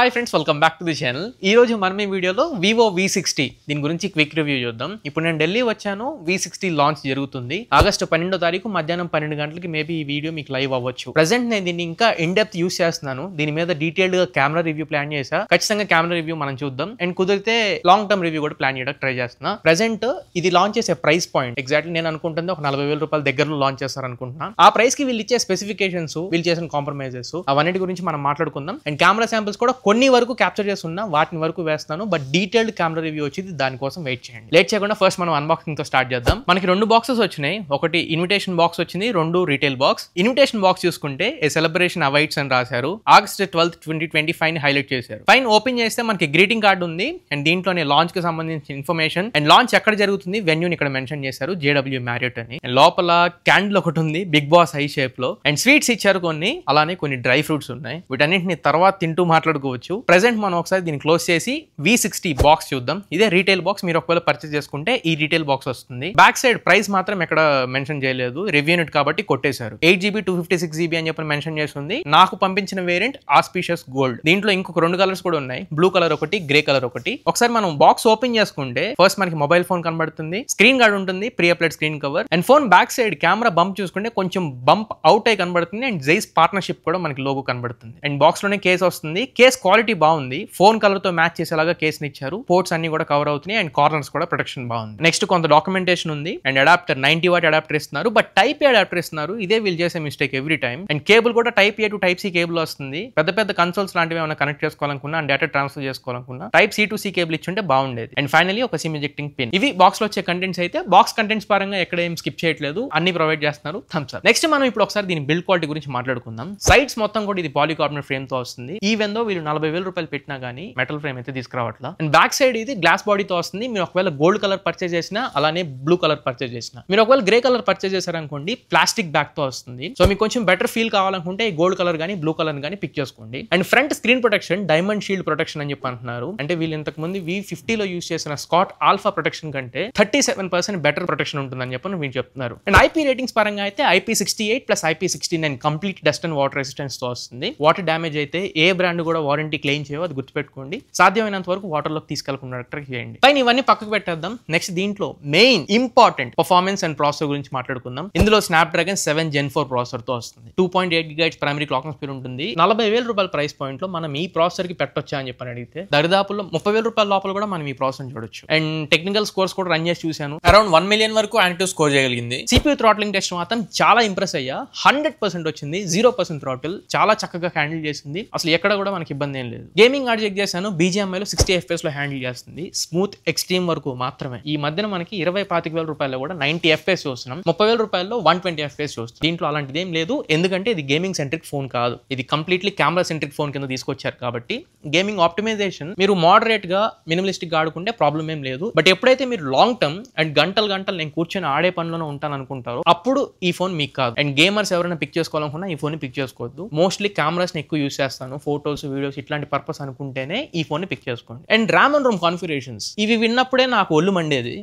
Hi friends, welcome back to the channel. ఈ రోజు మనం ఈ వీడియోలో వివో V60 దీని గురించి క్విక్ రివ్యూ చూద్దాం. ఇప్పుడు నేను ఢిల్లీ వచ్చాను. V60 లాంచ్ జరుగుతుంది ఆగస్టు 12వ తారీఖు మధ్యాహ్నం 12 గంటలకి. మేబీ ఈ వీడియో మీకు లైవ్ అవ్వచ్చు. ప్రెసెంట్ నేను దీన్ని ఇంకా ఇన్ డెప్త్ యూస్ చేస్తున్నాను. దీని మీద డీటెయిల్డ్ గా కెమెరా రివ్యూ ప్లాన్ చేసా. ఖచ్చితంగా కెమెరా రివ్యూ మనం చూద్దాం. అండ్ కుదిరితే లాంగ్ టర్మ్ రివ్యూ కూడా ప్లాన్ చేయడానికి ట్రై చేస్తున్నా. ప్రెసెంట్ ఇది లాంచ్ చేసే ప్రైస్ పాయింట్ ఎగ్జాక్ట్లీ నేను అనుకుంటుంది ఒక 40,000 రూపాయల దగ్గరలో లాంచ్ చేస్తారు అనుకుంటున్నా. ఆ ప్రైస్ కి వీళ్ళు ఇచ్చే స్పెసిఫికేషన్స్, వీళ్ళు చేసిన కాంప్రమైజెస్ అవన్నిటి గురించి మనం మాట్లాడుకుందాం. అండ్ కెమెరా శాంపిల్స్ కూడా కొన్ని వరకు క్యాప్చర్ చేస్తున్నా, వాటిని వరకు వేస్తాను. బట్ డీటెయిల్డ్ కెమెరా రివ్యూ వచ్చింది, దానికోసం వెయిట్ చేయండి. లేట్ చేయకుండా ఫస్ట్ మనం అన్బాక్సింగ్ తో స్టార్ట్ చేద్దాం. మనకి రెండు బాక్సెస్ వచ్చినాయి. ఒకటి ఇన్విటేషన్ బాక్స్ వచ్చింది, రెండు రీటైల్ బాక్స్. ఇన్విటేషన్ బాక్స్ చూసుకుంటే ఏ సెలబ్రేషన్ అవైట్స్ అని రాశారు. ఆగస్ట్ 12, 2025 హైలైట్ చేశారు. పైన ఓపెన్ చేస్తే మనకి గ్రీటింగ్ కార్డు ఉంది. అండ్ దీంట్లోనే లాంచ్ కి సంబంధించిన ఇన్ఫర్మేషన్ అండ్ లాంచ్ ఎక్కడ జరుగుతుంది, వెన్యూని ఇక్కడ మెన్షన్ చేశారు, JW Marriott అని. లోపల క్యాండిల్ ఒకటి ఉంది, బిగ్ బాస్ ఐ షేప్ లో. అండ్ స్వీట్స్ ఇచ్చారు కొన్ని, అలానే కొన్ని డ్రై ఫ్రూట్స్ ఉన్నాయి. వీటన్నింటిని తర్వాత తింటూ మాట్లాడుకోవచ్చు. ప్రెసెంట్ మనం ఒకసారి దీన్ని క్లోజ్ చేసి V60 బాక్స్ చూద్దాం. ఇదే రీటైల్ బాక్స్. మీరు ఒకవేళ పర్చేస్ చేసుకుంటే ఈ రీటైల్ బాక్స్ వస్తుంది. బ్యాక్ సైడ్ ప్రైస్ మాత్రం ఎక్కడ మెన్షన్ చేయలేదు, రివ్యూ యూనిట్ కాబట్టి కొట్టేశారు. 8GB 256GB అని చెప్పి మెన్షన్ చేస్తుంది. నాకు పంపించిన వేరియంట్ ఆస్పీషియస్ గోల్డ్. దీంట్లో ఇంకొక రెండు కలర్స్ కూడా ఉన్నాయి, బ్లూ కలర్ ఒకటి, గ్రే కలర్ ఒకటి. ఒకసారి మనం బాక్స్ ఓపెన్ చేసుకుంటే ఫస్ట్ మనకి మొబైల్ ఫోన్ కనబడుతుంది, స్క్రీన్ గార్డ్ ఉంటుంది, pre applied screen cover. And phone back side camera bump చూసుకుంటే కొంచెం బంప్ అవుట్ అయి కనబడుతుంది. అండ్ జైస్ పార్ట్నర్షిప్ కూడా మనకి లోగో కనబడుతుంది. అండ్ బాక్స్ లోనే కేస్ వస్తుంది. కేస్ క్వాలిటీ బాగుంది, ఫోన్ కలర్ తో మ్యాచ్ చేసేలాగా కేసుని ఇచ్చారు. పోర్ట్స్ అన్ని కూడా కవర్ అవుతున్నాయి అండ్ కార్నర్స్ కూడా ప్రొటెక్షన్ బాగుంది. నెక్స్ట్ కొంత డాక్యుమెంటేషన్ ఉంది. అండ్ అడాప్టర్ 90W అడాప్టర్ ఇస్తున్నారు, బట్ టైప్ ఏ అడాప్టర్ ఇస్తున్నారు. ఇదే వీళ్ళు చేసే mistake every time. And cable కూడా type A to type C cable వస్తుంది. పెద్ద పెద్ద కన్సోల్స్ లాంటివి ఏమైనా కనెక్ట్ చేసుకోవాలనుకున్నా and data transfer చేసుకోవాలనుకున్నా type C to C cable ఇచ్చుంటే బాగుండేది. అండ్ ఫైనలీ ఒక సిమ్ ఎజెక్టింగ్ పిన్. ఇవి బాక్స్ లో వచ్చే కంటెంట్స్ అయితే బాక్స్ కంటెంట్స్ పరంగా ఎక్కడ ఏం స్కిప్ చేయట్లేదు, అన్ని ప్రొవైడ్ చేస్తున్నారు. Thums up. నెక్స్ట్ మనం ఇప్పుడు ఒకసారి దీని బిల్డ్ క్వాలిటీ గురించి మాట్లాడుకుందాం. సైడ్స్ మొత్తం కూడా ఇది పాలికార్బోనేట్ ఫ్రేమ్ తో వస్తుంది. ఈవెన్ దో వీళ్ళు 40,000 రూపాయలు పెట్టినా గానీ మెటల్ ఫ్రేమ్ అయితే తీసుకురావట్లా. అండ్ బ్యాక్ సైడ్ ఇది గ్లాస్ బాడీతో వస్తుంది. మీరు ఒకవేళ గోల్డ్ కలర్ పర్చేస్ చేసినా, అలానే బ్లూ కలర్ పర్చేస్ చేసినా. మీరు ఒకవేళ గ్రే కలర్ పర్చేస్ చేశారనుకోండి, ప్లాస్టిక్ బ్యాక్ తో వస్తుంది. సో మీకు కొంచెం బెటర్ ఫీల్ కావాలనుకుంటే గోల్డ్ కలర్ గానీ బ్లూ కలర్ గానీ పిక్ చేసుకోండి. And front screen protection diamond shield protection అని చెప్పి అంటున్నారు. అంటే వీళ్ళు ఇంతకు ముందు V50 లో యూస్ చేసిన స్కాట్ ఆల్ఫా ప్రొటెక్షన్ కంటే 37% బెటర్ ప్రొటెక్షన్ ఉంటుందని చెప్పి వీళ్ళు చెప్తున్నారు. అండ్ IP రేటింగ్స్ పరంగా అయితే IP68 plus IP69 complete dust and water resistance తో వస్తుంది. వాటర్ డ్యామేజ్ అయితే ఏ బ్రాండ్ కూడా వారంటీ క్లెయిమ్ చేయవు, అది గుర్తుపెట్టుకోండి. సాధ్యమైనంత వరకు వాటర్ లోకి తీసుకెళ్లకుండా చేయండి. పైన ఇవన్నీ పక్కకు పెట్టేద్దాం. నెక్స్ట్ దీంట్లో main important performance and processor గురించి మాట్లాడుకుందాం. ఇందులో స్నాప్డ్రాగన్ 7 Gen 4 ప్రాసెసర్ తో వస్తుంది. 2.8 GHz ప్రైమరీ క్లాకింగ్ స్పీడ్ ఉంటుంది. 40,000 రూపాయల ప్రైస్ పాయింట్ లో మనం ఈ ప్రాసెసర్ కి పెట్టొచ్చా అని చెప్పని అడిగితే దరిదాపుల్లో 30,000 రూపాయల లోపల కూడా మనం ఈ ప్రాసెసర్ చూడొచ్చు. అండ్ టెక్నికల్ స్కోర్స్ కూడా రన్ చేసి చూశాను. అరౌండ్ 1 million వరకు యాక్టివ్ స్కోర్ చేయగలిగింది. CPU థ్రాట్లింగ్ టెస్ట్ మాత్రం చాలా ఇంప్రెస్ అయ్యా. 100% వచ్చింది, 0% థ్రాటిల్. చాలా చక్కగా హ్యాండిల్ చేసింది. అసలు ఎక్కడ కూడా మనకి ఇబ్బంది ఏం లేదు. గేమింగ్ ఆడి చెక్ చేశాను, BGMI లో 60 FPS లో హ్యాండిల్ చేస్తుంది. స్మూత్ ఎక్స్ట్రీమ్ వరకు మాత్రమే. ఈ మధ్యన మనకి 25,000 రూపాయలు కూడా 90 FPS చూస్తున్నాం, 30,000 రూపాయల్లో 120 FPS చూస్తున్నాం. దీంట్లో అలాంటిది ఏం లేదు, ఎందుకంటే ఇది గేమింగ్ సెంట్రిక్ ఫోన్ కాదు, ఇది కంప్లీట్లీ కెమెరా సెంట్రిక్ ఫోన్ కింద తీసుకొచ్చారు. కాబట్టి గేమింగ్ ఆప్టిమైజేషన్ మీరు మోడరేట్ గా మినిమలిస్టిక్ గా ఆడుకుంటే ప్రాబ్లం ఏం లేదు. బట్ ఎప్పుడైతే మీరు లాంగ్ టర్మ్ అండ్ గంటలు నేను కూర్చొని ఆడే పనిలోనే ఉంటాను అనుకుంటారో అప్పుడు ఈ ఫోన్ మీకు కాదు. అండ్ గేమర్స్ ఎవరైనా పిక్ చేసుకోవాలనుకున్నా ఈ ఫోన్ పిక్ చేసుకోవద్దు. మోస్ట్లీ కెమెరాస్ ని ఎక్కువ యూస్ చేస్తాను, ఫోటోస్ వీడియోస్ ఇట్లాంటి పర్పస్ అనుకుంటేనే ఈ ఫోన్ పిక్ చేసుకోండి. And RAM and Rome configurations ఇవి విన్నప్పుడే నాకు ఒళ్ళు మండేది.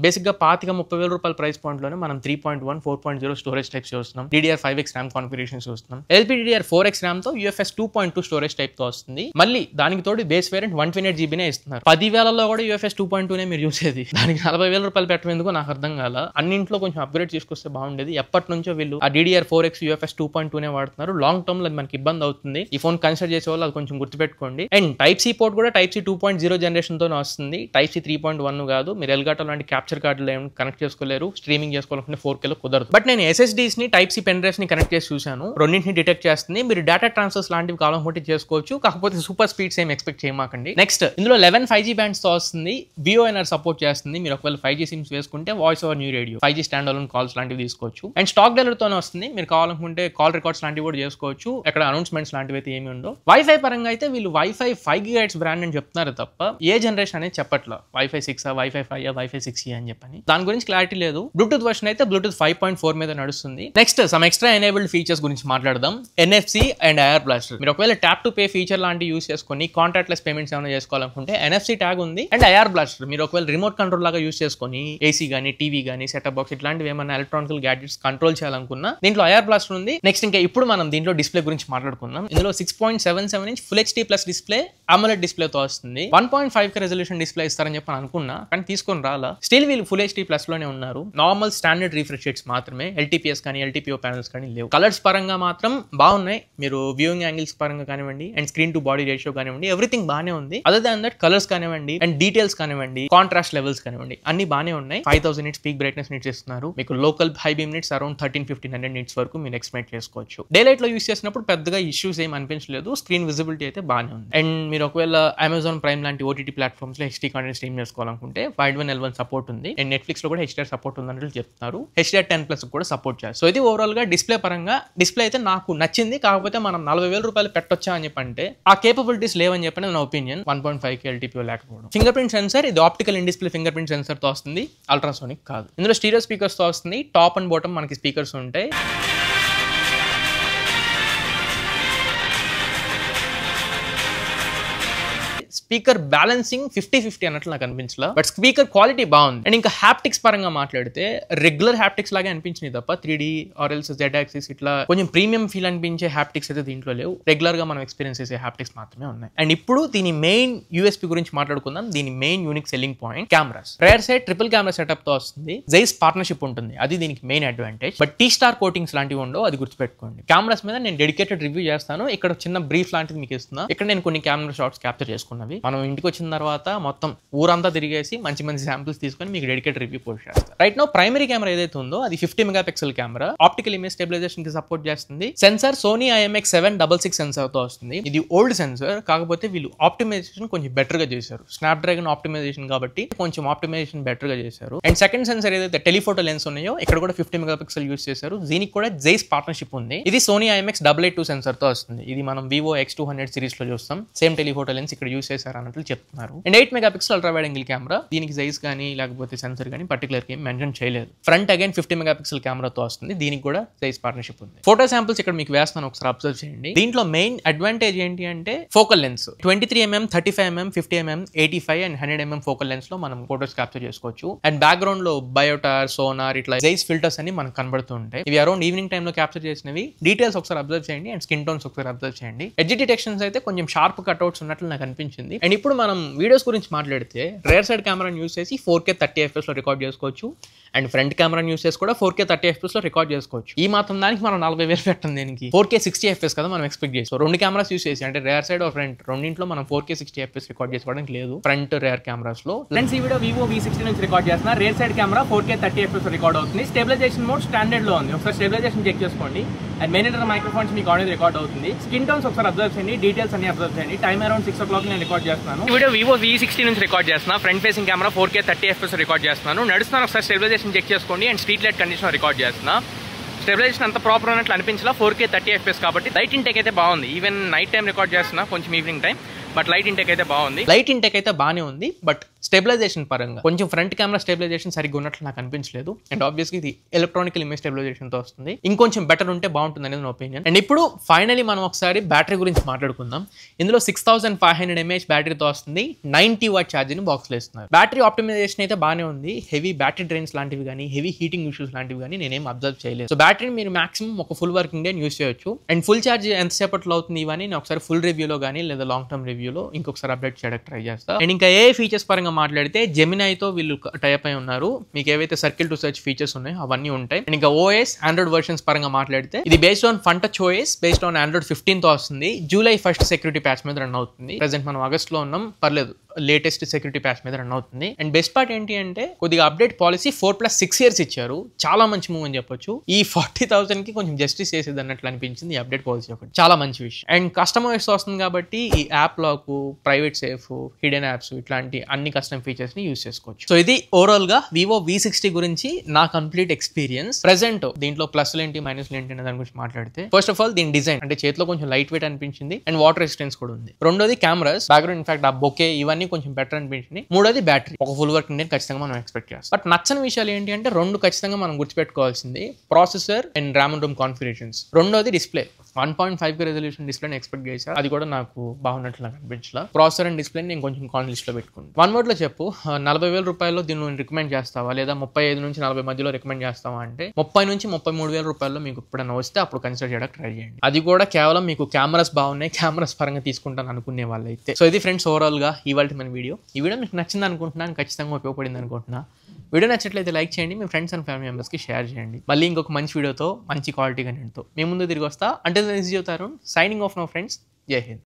బేసిక్ గా 25,000 రూపాయల ప్రైస్ పాయింట్ లోనే మనం 3.1 4.0 స్టోరేజ్ టైప్స్ చూస్తున్నాం. DDR5X ర్యామ్ కాన్ఫిగరేషన్ చూస్తున్నాం. LPDDR4X ర్యామ్ తో UFS 2.2 స్టోరేజ్ టైప్ తో వస్తుంది. మళ్ళీ దానికి తోడు బేస్ వేరియంట్ 128GB ఇస్తున్నారు. 10,000లో కూడా UFS 2.2 మీరు చూసేది. దానికి 40,000 రూపాయలు పెట్టేందుకు నాకు అర్థం కాల. అన్నింట్లో కొంచెం అప్గ్రేడ్ తీసుకొస్తే బాగుండేది. ఎప్పటి నుంచో వీళ్ళు ఆ DDR4X UFS 2.2 వాడుతున్నారు. లాంగ్ టర్మ్ లో అది మనకి ఇబ్బంది అవుతుంది. ఈ ఫోన్ కన్సిడర్ చేసే వాళ్ళు అది కొంచెం గుర్తుపెట్టుకోండి. అండ్ Type C పోర్ట్ కూడా Type C 2.0 జనరేషన్ తో వస్తుంది. Type C 3.1 కాదు. మీరు ఎల్గాటో లాంటి క్యాప్చర్ కార్డులు ఏమైనా కనెక్ట్ చేసుకోలేరు. స్ట్రీమింగ్ చేసుకోవాలనుకుంటే 4K లో కుదరదు. బట్ నేను SSDs ని Type C పెన్ డ్రైవ్స్ ని కనెక్ట్ చేసి చూసాను. రెండింటిని డిటెక్ట్ చేస్తుంది. మీరు డేటా ట్రాన్స్ఫర్స్ లాంటివి కావాలనుకుంటే చేసుకోవచ్చు, కాకపోతే సూపర్ స్పీడ్స్ ఏం ఎక్స్పెక్ట్ చేయమాకండి. నెక్స్ట్ ఇందులో 11 5G బ్యాండ్స్ తో వస్తుంది. VoNR సపోర్ట్ చేస్తుంది. మీరు ఒకవేళ 5G సిమ్స్ వేసుకుంటే voice over new radio, 5G stand alone calls లాంటివి తీసుకోవచ్చు. అండ్ స్టాక్ డెలివరీ తోనే వస్తుంది. మీరు కావాలనుకుంటే కాల్ రికార్డ్స్ లాంటివి కూడా చేసుకోవచ్చు. ఎక్కడ అనౌన్స్మెంట్స్ లాంటివి అయితే ఏమి ఉండవు. వైఫై పరంగా అయితే వీళ్ళు వైఫై 5 GHz బ్రాండ్ అని చెప్తున్నారు తప్ప ఏ జనరేషన్ అనేది చెప్పట్లా. Wi-Fi 6, Wi-Fi 5, Wi-Fi 6E అని చెప్పని దాని గురించి క్లారిటీ లేదు. బ్లూటూత్ వర్షన్ అయితే బ్లూటూత్ 5.4 మీద నడుస్తుంది. Next some extra enabled features గురించి మాట్లాడదాం. NFC and IR blaster. మీరు ఒకవేళ ట్యాప్ టు పే ఫీచర్ లాంటి యూస్ చేసుకొని కాంటాక్ట్లెస్ పేమెంట్స్ ఏమైనా చేసుకోవాలనుకుంటే NFC ట్యాగ్ ఉంది. అండ్ ఐఆర్ బ్లాస్టర్ మీరు ఒకవేళ రిమోట్ కంట్రోల్ లాగా యూస్ చేసుకొని AC గానీ టీవీ గానీ సెటప్ బాక్స్ ఇట్లాంటివి ఏమైనా ఎలక్ట్రానికల్ గ్యాడ్జెట్స్ కంట్రోల్ చేయాలనుకున్నా దీంట్లో ఐఆర్ బ్లాస్టర్ ఉంది. నెక్స్ట్ ఇంకా ఇప్పుడు మనం దీంట్లో డిస్ప్లే గురించి మాట్లాడుకుందాం. ఇందులో 6.77 inch full HD plus display AMOLED display తో వస్తుంది. 1.5K రెజల్యూషన్ డిస్ప్లే ఇస్తారని చెప్పి అనుకున్నా, కానీ తీసుకొని రాలా. స్టిల్ వీళ్ళు ఫుల్ హెచ్డీ ప్లస్ లోనే ఉన్నారు. నార్మల్ స్టాండర్డ్ రిఫ్రెష్ రేట్స్ మాత్రమే, LTPS కానీ LTPO ప్యానల్స్ కానీ లేవు. కలర్స్ పరంగా మాత్రం బాగున్నాయి. మీరు వ్యూయింగ్ యాంగిల్స్ పరంగా కానివ్వండి and screen to body ratio కానివ్వండి, ఎవ్రీథింగ్ బాగానే ఉంది. అదర్ దాన్ దట్ కలర్స్ కానివ్వండి అండ్ డీటెయిల్స్ కానివ్వండి, కాంట్రాస్ట్ లెవెల్స్ కానివ్వండి, అన్ని బాగానే ఉన్నాయి. 5000 నిట్స్ పీక్ బ్రైట్నెస్ నిట్స్ ఇస్తున్నారు. మీకు local high beam nits around 1300-1500 nits వరకు మీరు ఎక్స్పెక్ట్ చేసుకోవచ్చు. డే లైట్ లో యూస్ చేసినప్పుడు పెద్దగా ఇష్యూస్ ఏం అనిపించలేదు. స్క్రీన్ విజిబిలిటీ అయితే బాగానే ఉంది. అండ్ మీరు ఒకవేళ అమెజాన్ ప్రైమ్ లాంటి OTT ప్లాట్ఫామ్స్ లో HD కంటెంట్ స్ట్రీమ్ చేసుకోవాలనుకుంటే వైడ్ 1L1 సపోర్ట్ ఉంది. అండ్ నెట్ఫ్లిక్స్ లో కూడా HDR సపోర్ట్ ఉందని చెప్తున్నారు. HDR10+ కూడా సపోర్ట్ చేస్తారు. సో ఇది ఓవరాల్ గా డిస్ప్లే పరంగా డిస్ప్లే అయితే నాకు నచ్చింది. కాకపోతే మనం 40,000 రూపాయలు పెట్టొచ్చా అని చెప్పంటే ఆ కేపబిలిటీస్ లేవని చెప్పి నా ఒపీనియన్. 1.5K LTPO లేకపోవడం. ఫింగర్ ప్రింట్ సెన్సర్, ఇది optical in display finger print sensor తో వస్తుంది, అల్ట్రాసోనిక్ కాదు. ఇందులో స్టీరియో స్పీకర్స్ తో వస్తుంది. టాప్ అండ్ బాటమ్ మనకి స్పీకర్స్ ఉంటాయి. స్పీకర్ బ్యాలెన్సింగ్ 50-50 అన్నట్లు నాకు అనిపించలా, బట్ స్పీకర్ క్వాలిటీ బాగుంది. అండ్ ఇంకా హ్యాప్టిక్స్ పరంగా మాట్లాడితే రెగ్యులర్ హ్యాప్టిక్స్ లాగే అనిపించింది తప్ప 3D or else Z axis ఇట్లా కొంచెం ప్రీమియం ఫీల్ అనిపించే హ్యాప్టిక్స్ అయితే దీంట్లో లేవు. రెగ్యులర్ గా మనం ఎక్స్పీరియన్స్ చేసే హ్యాప్టిక్స్ మాత్రమే ఉన్నాయి. అండ్ ఇప్పుడు దీని మెయిన్ USP గురించి మాట్లాడుకుందాం. దీని main unique selling point cameras. Rare side triple camera setup తో వస్తుంది. జైస్ పార్ట్నర్షిప్ ఉంటుంది, అది దీనికి main advantage. But T-Star coatings లాంటివి ఉండవు, అది గుర్తుపెట్టుకోండి. కెమెరాస్ మీద నేను డెడికేటెడ్ రివ్యూ చేస్తాను. ఇక్కడ చిన్న బ్రీఫ్ లాంటిది మీకు ఇస్తున్నా. ఇక్కడ నేను కొన్ని కెమెరా షాట్స్ క్యాప్చర్ చేసుకున్నవి. మనం ఇంటికి వచ్చిన తర్వాత మొత్తం ఊరంతా తిరిగేసి మంచి మంచి శాంపిల్స్ తీసుకొని మీకు డెడికేటెడ్ రివ్యూ పోస్ట్ చేస్తారు. రైట్ నో ప్రైమరీ కెమెరా ఏదైతే ఉందో అది 50 megapixel camera. Optical image stabilization కి సపోర్ట్ చేస్తుంది. సెన్సార్ సోనీ IMX766 సెన్సార్ తో వస్తుంది. ఇది ఓల్డ్ సెన్సార్, కాకపోతే వీళ్ళు ఆప్టిమైజేషన్ కొంచెం బెటర్ గా చేశారు. స్నాప్డ్రాగన్ ఆప్టిమైజేషన్ కాబట్టి కొంచెం ఆప్టిమైజేషన్ బెటర్ గా చేశారు. అండ్ సెకండ్ సెన్సార్ ఏదైతే టెలిఫోటో లెన్స్ ఉన్నాయో ఇక్కడ కూడా 50 మెగాపిక్సెల్ యూస్ చేశారు. దీనికి కూడా జైస్ పార్ట్నర్షిప్ ఉంది. ఇది సోనీ IMX882 సెన్సార్ తో వస్తుంది. ఇది మనం Vivo X200 సిరీస్ లో చూస్తాం. సేమ్ టెలిఫోటో లెన్స్ ఇక్కడ యూస్ చేశారు అన్నట్లు చెప్తున్నారు. And 8 megapixel ultra wide angle camera. దీనికి జైస్ కానీ లేకపోతే సెన్సర్ కానీ పర్టికులర్ గా మెన్షన్ చేయలేదు. ఫ్రంట్ అగైన్ 50 మెగాపిక్సెల్ కెమెరాతో వస్తుంది. దీనికి కూడా జైస్ పార్ట్నర్షిప్ ఉంది. ఫోటో శాంపిల్స్ ఇక్కడ మీకు వేస్తాను, ఒకసారి అబ్జర్వ్ చేయండి. దీంట్లో మెయిన్ అడ్వాంటేజ్ ఏంటి అంటే focal lens 23mm, 35mm, 50mm, 85 and 100mm focal lens లో మనం ఫోటోస్ క్యాప్చర్ చేసుకోవచ్చు. అండ్ బ్యాక్గ్రౌండ్ లో బయోటార్, సోనార్ ఇట్లా జైస్ ఫిల్టర్స్ అని మనకు కనబడుతూ ఉంటాయి. ఇవి అరౌండ్ ఈవినింగ్ టైమ్ లో క్యాప్చర్ చేసినవి. డీటెయిల్స్ ఒకసారి అబ్జర్వ్ చేయండి అండ్ స్కిన్ టోన్స్ ఒకసారి అబ్జర్వ్ చేయండి. ఎడ్జ్ డిటెక్షన్స్ అయితే కొంచెం షార్ప్ కట్అవుట్స్ ఉన్నట్లు నాకు అనిపించింది. అండ్ ఇప్పుడు మనం వీడియోస్ గురించి మాట్లాడితే రేర్ సైడ్ కెమెరాని యూస్ చేసి 4K 30 FPS లో రికార్డ్ చేసుకోవచ్చు. అండ్ ఫ్రంట్ కెమెరాని యూస్ చేసి కూడా 4K 30 FPS లో రికార్డ్ చేసుకోవచ్చు. ఈ మాత్రం దానికి మనం 40,000 పెట్టం దేనికి? 4K 60 FPS కదా మనం ఎక్స్పెక్ట్ చేస్తాం. రెండు కెమెరాస్ యూస్ చేసి అంటే రేర్ సైడ్ ఆర్ ఫ్రంట్ రెండింట్లో మనం 4K 60 FPS రికార్డ్ చేసుకోవడానికి లేదు ఫ్రంట్ రేర్ కెమెరాస్ లో. ఫ్రెండ్స్ ఈ వీడియో Vivo V60 నుంచి రికార్డ్ చేస్తున్నా. Rare side camera 4K 30 FPS లో రికార్డ్ అవుతుంది. స్టెబిలైజేషన్ మోడ్ స్టాండర్డ్ లో ఉంది. ఒకసారి స్టెబిలైజేషన్ చెక్ చేసుకోండి. అండ్ మెయిన్ మైక్రోఫోన్స్ మీకు ఆడియో రికార్డ్ అవుతుంది. స్కిన్ టోన్స్ ఒకసారి అబ్జర్వ్ చేయండి, డీటెయిల్స్ అన్ని అబ్జర్వ్ చేయండి. టైం అరౌండ్ 6 o'clock నేను రికార్డ్ చేస్తున్నాను. ఈ వీడియో Vivo V60 నుంచి రికార్డ్ చేస్తున్నా. Front facing camera 4K 30 FPS record చేస్తున్నాను. నడుస్తున్నాను, ఒకసారి స్టెబిలైజేషన్ చెక్ చేసుకోండి. And street light condition record చేస్తున్నా. స్టెబిలైజేషన్ అంత ప్రాపర్ అన్నట్లు అనిపించలా. 4K 30 FPS కాబట్టి లైట్ ఇంటేక్ అయితే బాగుంది. ఈవెన్ నైట్ టైం రికార్డ్ చేస్తున్నా, కొంచెం evening time, but light intake అయితే బాగుంది. లైట్ ఇంటేక్ అయితే బాగానే ఉంది, బట్ స్టెబిలైజేషన్ పరంగా కొంచెం ఫ్రంట్ కెమెరా స్టెబిలైజేషన్ సరిగ్గా ఉన్నట్లు నాకు అనిపించలేదు. అండ్ ఆబ్వియస్లీ ఇది ఎలక్ట్రానికల్ ఇమేజ్ స్టెబిలైజేషన్ తో వస్తుంది. ఇంకొంచెం బెటర్ ఉంటే బాగుంటుంది అనేది నా ఒపీనియన్. అండ్ ఇప్పుడు ఫైనలీ మనం ఒకసారి బ్యాటరీ గురించి మాట్లాడుకుందాం. ఇందులో 6500 mAh బ్యాటరీతో వస్తుంది. 90 వాట్ ఛార్జింగ్ బాక్స్ లో ఇస్తున్నారు. బ్యాటరీ ఆప్టిమైజేషన్ అయితే బాగానే ఉంది. హెవీ బ్యాటరీ డ్రైన్స్ లాంటివి కానీ హెవీ హీటింగ్ ఇష్యూస్ లాంటివి కానీ నేనేం అబ్జర్వ్ చేయలేదు. సో బ్యాటరీని మీరు మాక్సిమం ఒక ఫుల్ వర్కింగ్ డే యూస్ చేయొచ్చు. అండ్ ఫుల్ ఛార్జ్ ఎంతసేపట్లో అవుతుంది ఇవన్నీ నేను ఒకసారి ఫుల్ రివ్యూలో కానీ లేదా లాంగ్ టర్మ్ రివ్యూలో ఇంకొకసారి అప్డేట్ చేయడానికి ట్రై చేస్తా. అండ్ ఇంకా ఏ ఫీచర్స్ పరంగా మాట్లాడితే జెమినైతో వీళ్ళు టైప్ అయి ఉన్నారు. మీకు ఏవైతే సర్కిల్ టు సర్చ్ ఫీచర్స్ ఉన్నాయో అవన్నీ ఉంటాయి. అండ్ ఇంకా OS ఆండ్రాయిడ్ వర్షన్స్ పరంగా మాట్లాడితే ఇది based on Funtouch OS based on Android 15 తో వస్తుంది. July 1st సెక్యూరిటీ ప్యాచ్ మీద రన్ అవుతుంది. ప్రెసెంట్ మనం ఆగస్ట్ లో ఉన్నాం, పర్లేదు లేటెస్ట్ సెక్యూరిటీ ప్యాచ్ మీద రన్ అవుతుంది. అండ్ బెస్ట్ పార్ట్ ఏంటి అంటే కొద్దిగా అప్డేట్ పాలసీ 4+6 years ఇచ్చారు. చాలా మంచి మూవ్ అని చెప్పొచ్చు. ఈ 40,000 కి కొంచెం జస్టిస్ చేసేది అన్నట్లు అనిపించింది ఈ అప్డేట్ పాలసీ ఒకటి. చాలా మంచి విషయం. అండ్ కస్టమైజ్ వస్తుంది కాబట్టి ఈ app lock, private safe, hidden apps ఇట్లాంటి అన్ని కస్టమ్ ఫీచర్స్ ని యూస్ చేసుకోవచ్చు. సో ఇది ఓవరాల్ గా Vivo V60 గురించి నా కంప్లీట్ ఎక్స్పీరియన్స్. ప్రెసెంట్ దీంట్లో ప్లస్లు ఏంటి మైనస్లు ఏంటి అనే దాని గురించి మాట్లాడితే ఫస్ట్ ఆఫ్ ఆల్ దీని డిజైన్ అంటే చేతిలో కొంచెం లైట్ వెయిట్ అనిపించింది అండ్ వాటర్ రెసిస్టెన్స్ కూడా ఉంది. రెండోది కెమెరాస్, బ్యాక్గ్రౌండ్ ఇన్ఫాక్ట్ ఆ బొకే ఇవన్నీ కొంచెం బెటర్ అనిపించింది. మూడోది బ్యాటరీ, ఒక ఫుల్ వర్క్ నేను ఖచ్చితంగా మనం ఎక్స్పెక్ట్ చేస్తాం. బట్ నచ్చని విషయాలు ఏంటి అంటే రెండు ఖచ్చితంగా మనం గుర్తుపెట్టుకోవాల్సింది processor and RAM and Rome configurations. రెండోది డిస్ప్లే 1.5K రెజల్యూషన్ డిస్ప్లేని ఎక్స్పెక్ట్ చేశారు, అది కూడా నాకు బాగున్నట్లు నాకు అనిపించలా. ప్రాసెసర్ అండ్ డిస్ప్లే నేను కొంచెం కాన్ లిస్ట్ లో పెట్టుకున్నాను. వన్ వర్డ్ లో చెప్పు, 40,000 రూపాయల్లో దీన్ని రికమెండ్ చేస్తావా లేదా 35 నుంచి 40 మధ్యలో రికమెండ్ చేస్తావా అంటే 30 నుంచి 33,000 రూపాయల్లో మీకు ఎప్పుడైనా వస్తే అప్పుడు కన్సిడర్ చేయడానికి ట్రై చేయండి. అది కూడా కేవలం మీకు కెమెరాస్ బాగున్నాయి, కెమెరాస్ పరంగా తీసుకుంటాను అనుకునే వాళ్ళైతే. సో ఇది ఫ్రెండ్స్ ఓవరాల్ గా ఇవాళ మన వీడియో. ఈ వీడియో మీకు నచ్చింది అనుకుంటున్నాను, ఖచ్చితంగా ఉపయోగపడింది అనుకుంటున్నా. వీడియో నచ్చట్లయితే లైక్ చేయండి, మీ ఫ్రెండ్స్ అండ్ ఫ్యామిలీ మెంబర్స్కి షేర్ చేయండి. మళ్ళీ ఇంకొక మంచి వీడియోతో మంచి క్వాలిటీ కంటెంట్తో మీ ముందు తిరిగి వస్తా. అంటే చెప్తారు సైనింగ్ ఆఫ్ నో ఫ్రెండ్స్. జై హింద్.